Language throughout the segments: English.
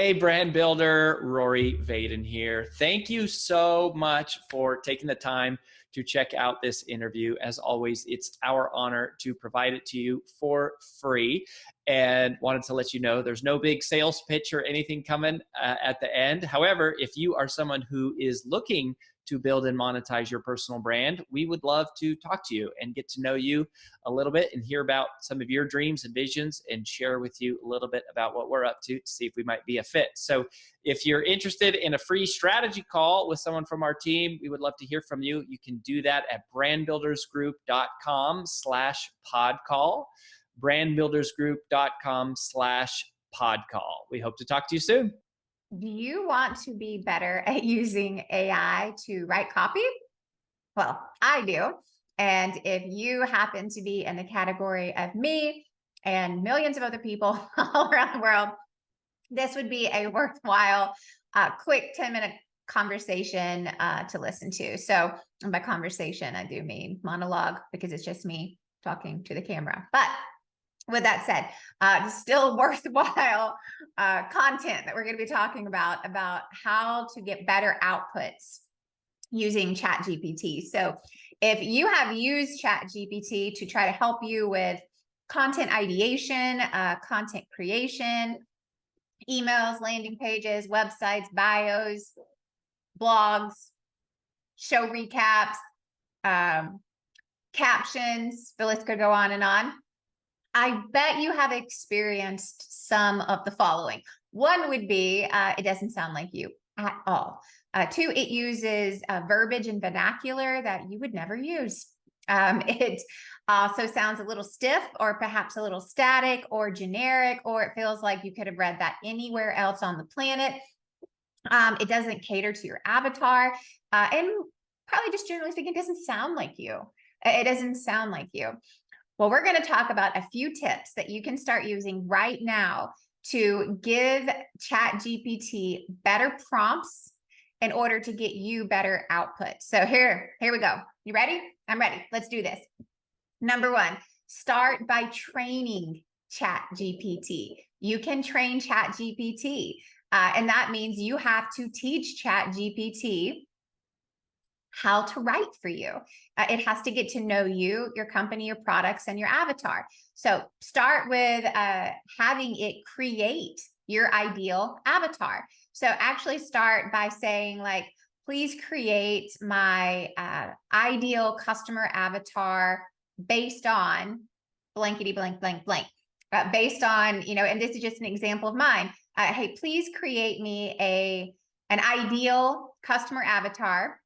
Hey, brand builder, Rory Vaden here. Thank you so much for taking the time to check out this interview. As always, it's our honor to provide it to you for free. And wanted to let you know there's no big sales pitch or anything coming at the end. However, if you are someone who is looking to build and monetize your personal brand, we would love to talk to you and get to know you a little bit and hear about some of your dreams and visions and share with you a little bit about what we're up to see if we might be a fit. So if you're interested in a free strategy call with someone from our team, we would love to hear from you. You can do that at brandbuildersgroup.com/podcall, brandbuildersgroup.com/podcall. We hope to talk to you soon. Do you want to be better at using AI to write copy? Well, I do. And if you happen to be in the category of me and millions of other people all around the world, this would be a worthwhile, quick 10-minute conversation to listen to. So by conversation, I do mean monologue because it's just me talking to the camera. But with that said, still worthwhile content that we're going to be talking about how to get better outputs using ChatGPT. So if you have used ChatGPT to try to help you with content ideation, content creation, emails, landing pages, websites, bios, blogs, show recaps, captions, the list could go on and on. I bet you have experienced some of the following. One would be, it doesn't sound like you at all. Two, it uses verbiage and vernacular that you would never use. It also sounds a little stiff or perhaps a little static or generic, or it feels like you could have read that anywhere else on the planet. It doesn't cater to your avatar. And probably just generally speaking, it doesn't sound like you. It doesn't sound like you. Well, we're going to talk about a few tips that you can start using right now to give ChatGPT better prompts in order to get you better output. So here we go. You ready? I'm ready. Let's do this. Number one, start by training ChatGPT. You can train ChatGPT, and that means you have to teach ChatGPT how to write for you. It has to get to know you, your company, your products, and your avatar. So start with having it create your ideal avatar. So actually start by saying like, please create my ideal customer avatar based on blankety blank, blank, blank. Based on, and this is just an example of mine. Hey, please create me an ideal customer avatar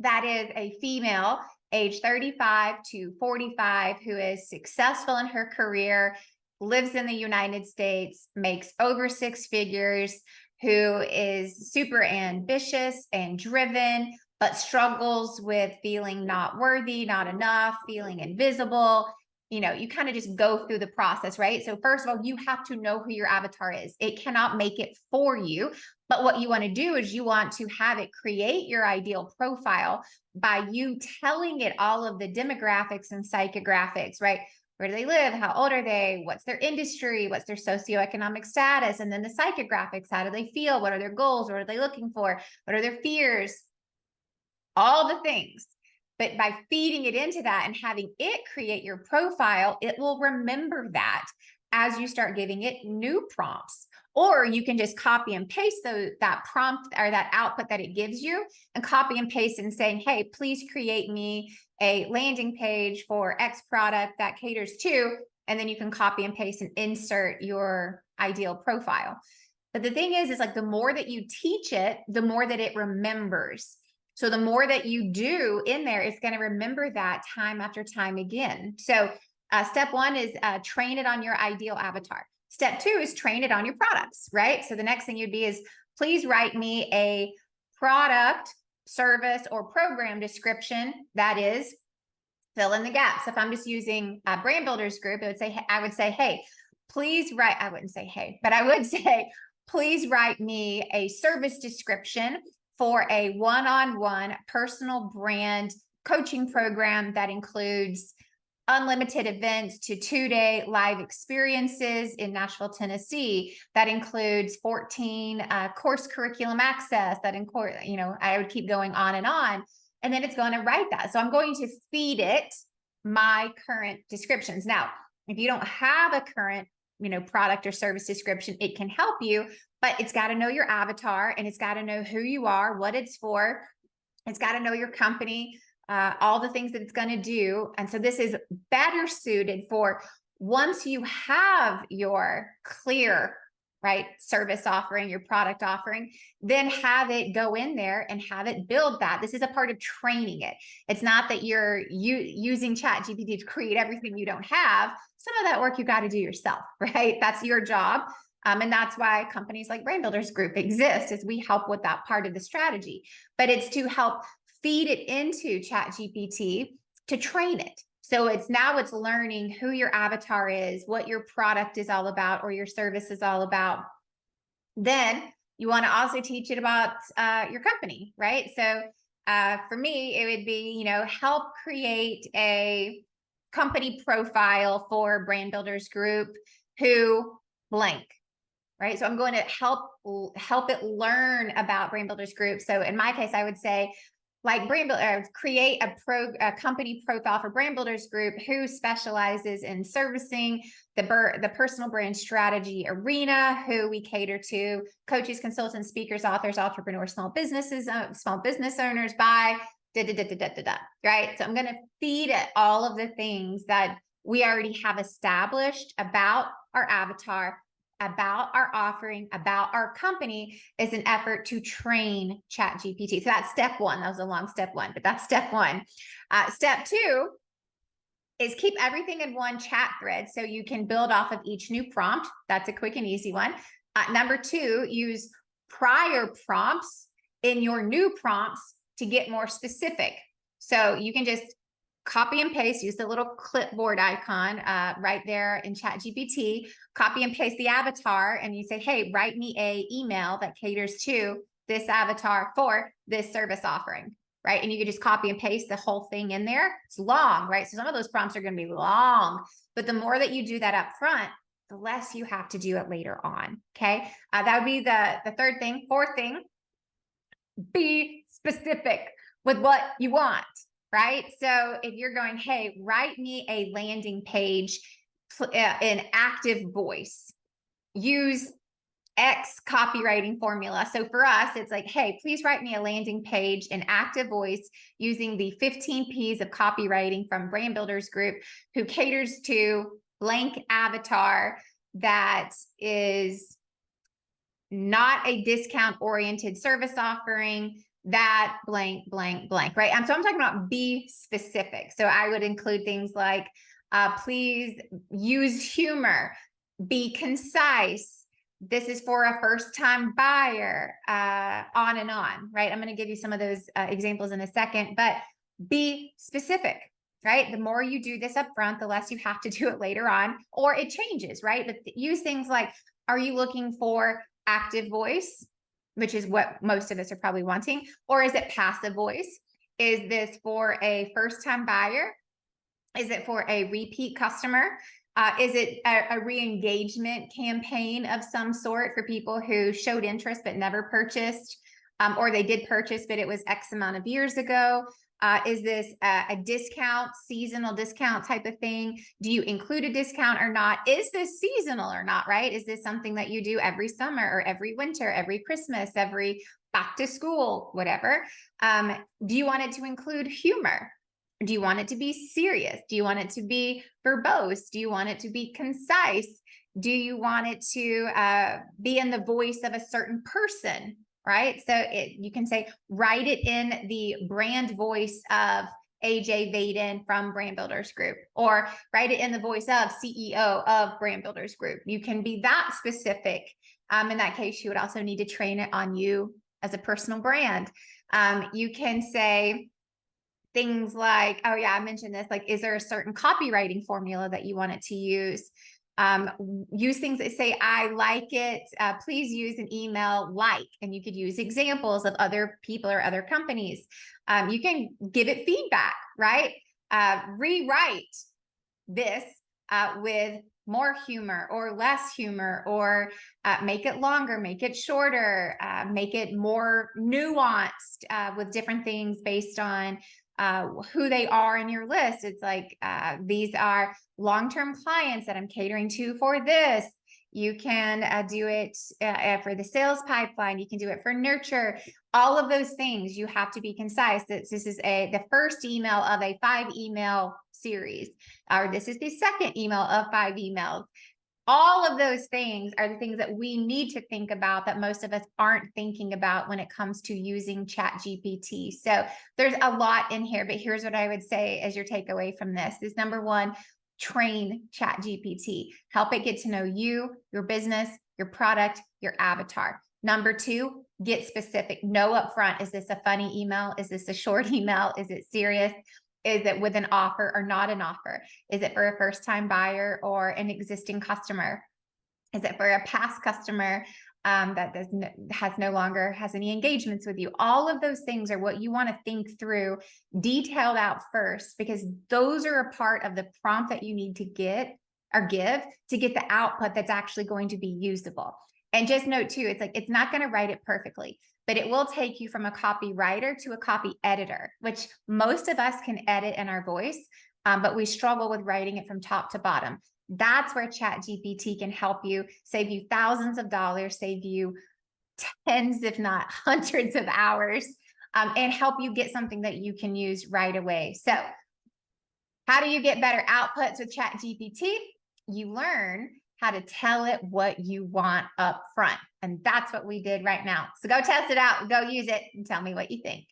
that is a female, age 35 to 45, who is successful in her career, lives in the United States, makes over 6 figures, who is super ambitious and driven, but struggles with feeling not worthy, not enough, feeling invisible. You kind of just go through the process, right? So first of all, you have to know who your avatar is. It cannot make it for you. But what you want to do is you want to have it create your ideal profile by you telling it all of the demographics and psychographics, right? Where do they live? How old are they? What's their industry? What's their socioeconomic status? And then the psychographics, how do they feel? What are their goals? What are they looking for? What are their fears? All the things. But by feeding it into that and having it create your profile, it will remember that as you start giving it new prompts. Or you can just copy and paste that prompt or that output that it gives you and copy and paste it and saying, hey, please create me a landing page for X product that caters to, and then you can copy and paste and insert your ideal profile. But the thing is like the more that you teach it, the more that it remembers. So the more that you do in there, it's going to remember that time after time again. So step one is train it on your ideal avatar. Step two is train it on your products, right? So the next thing you'd be is, please write me a product, service, or program description that is fill in the gaps. If I'm just using a brand builders group, I would say, hey, please write, I wouldn't say, hey, but I would say, please write me a service description for a one-on-one personal brand coaching program that includes unlimited events to 2-day live experiences in Nashville, Tennessee. That includes 14 course curriculum access. That includes, I would keep going on. And then it's going to write that. So I'm going to feed it my current descriptions. Now, if you don't have a current, product or service description, it can help you, but it's got to know your avatar, and it's got to know who you are, what it's for. It's got to know your company, all the things that it's going to do. And so this is better suited for once you have your clear, right, service offering, your product offering, then have it go in there and have it build that. This is a part of training it. It's not that you're using ChatGPT to create everything you don't have. Some of that work you got to do yourself, right? That's your job. And that's why companies like Brand Builders Group exist, is we help with that part of the strategy. But it's to help feed it into ChatGPT to train it. So it's learning who your avatar is, what your product is all about, or your service is all about. Then you want to also teach it about your company, right? So for me, it would be, help create a company profile for Brand Builders Group who blank, right? So I'm going to help it learn about Brand Builders Group. So in my case, I would say, like create a company profile for Brand Builders Group who specializes in servicing the personal brand strategy arena, who we cater to coaches, consultants, speakers, authors, entrepreneurs, small business owners by right? So I'm going to feed it all of the things that we already have established about our avatar, about our offering, about our company, is an effort to train ChatGPT. So that's step one. That was a long step one, but that's step one. Step two is keep everything in one chat thread so you can build off of each new prompt. That's a quick and easy one. Number two, use prior prompts in your new prompts to get more specific. So you can just copy and paste, use the little clipboard icon right there in ChatGPT, copy and paste the avatar, and you say, hey, write me an email that caters to this avatar for this service offering, right? And you can just copy and paste the whole thing in there. It's long, right? So some of those prompts are going to be long, but the more that you do that up front, the less you have to do it later on, okay? That would be the third thing. Fourth thing, be specific with what you want, right? So if you're going, hey, write me a landing page in active voice, use X copywriting formula. So for us, it's like, hey, please write me a landing page in active voice using the 15 P's of copywriting from Brand Builders Group, who caters to blank avatar that is not a discount oriented service offering, that blank, blank, blank, right? So I'm talking about be specific. So I would include things like, please use humor, be concise. This is for a first-time buyer, on and on, right? I'm going to give you some of those examples in a second, but be specific, right? The more you do this up front, the less you have to do it later on, or it changes, right? But use things like, are you looking for active voice, which is what most of us are probably wanting, or is it passive voice? Is this for a first-time buyer? Is it for a repeat customer? Is it a re-engagement campaign of some sort for people who showed interest but never purchased, or they did purchase, but it was X amount of years ago? Is this a discount, seasonal discount type of thing? Do you include a discount or not? Is this seasonal or not, right? Is this something that you do every summer or every winter, every Christmas, every back to school, whatever? Do you want it to include humor? Do you want it to be serious? Do you want it to be verbose? Do you want it to be concise? Do you want it to be in the voice of a certain person, right? So you can say, write it in the brand voice of AJ Vaden from Brand Builders Group, or write it in the voice of CEO of Brand Builders Group. You can be that specific. In that case, you would also need to train it on you as a personal brand. You can say things like, oh yeah, I mentioned this, like, is there a certain copywriting formula that you want it to use? Use things that say, I like it, please use an email like, and you could use examples of other people or other companies. You can give it feedback, right? Rewrite this with more humor or less humor, or make it longer, make it shorter, make it more nuanced with different things based on who they are in your list. It's like, these are long-term clients that I'm catering to for this. You can do it for the sales pipeline. You can do it for nurture. All of those things, you have to be concise. This is the first email of a 5-email series, or this is the second email of 5 emails. All of those things are the things that we need to think about that most of us aren't thinking about when it comes to using ChatGPT. So there's a lot in here, but here's what I would say as your takeaway from this is, number one, train ChatGPT. Help it get to know you, your business, your product, your avatar. Number two, get specific. Know upfront, is this a funny email? Is this a short email? Is it serious? Is it with an offer or not an offer? Is it for a first-time buyer or an existing customer? Is it for a past customer that has no longer has any engagements with you? All of those things are what you want to think through, detailed out first, because those are a part of the prompt that you need to get or give to get the output that's actually going to be usable. And just note too, it's like, it's not going to write it perfectly, but it will take you from a copywriter to a copy editor, which most of us can edit in our voice, but we struggle with writing it from top to bottom. That's where ChatGPT can help you, save you thousands of dollars, save you tens, if not hundreds of hours, and help you get something that you can use right away. So how do you get better outputs with ChatGPT? You learn how to tell it what you want up front. And that's what we did right now. So go test it out, go use it, and tell me what you think.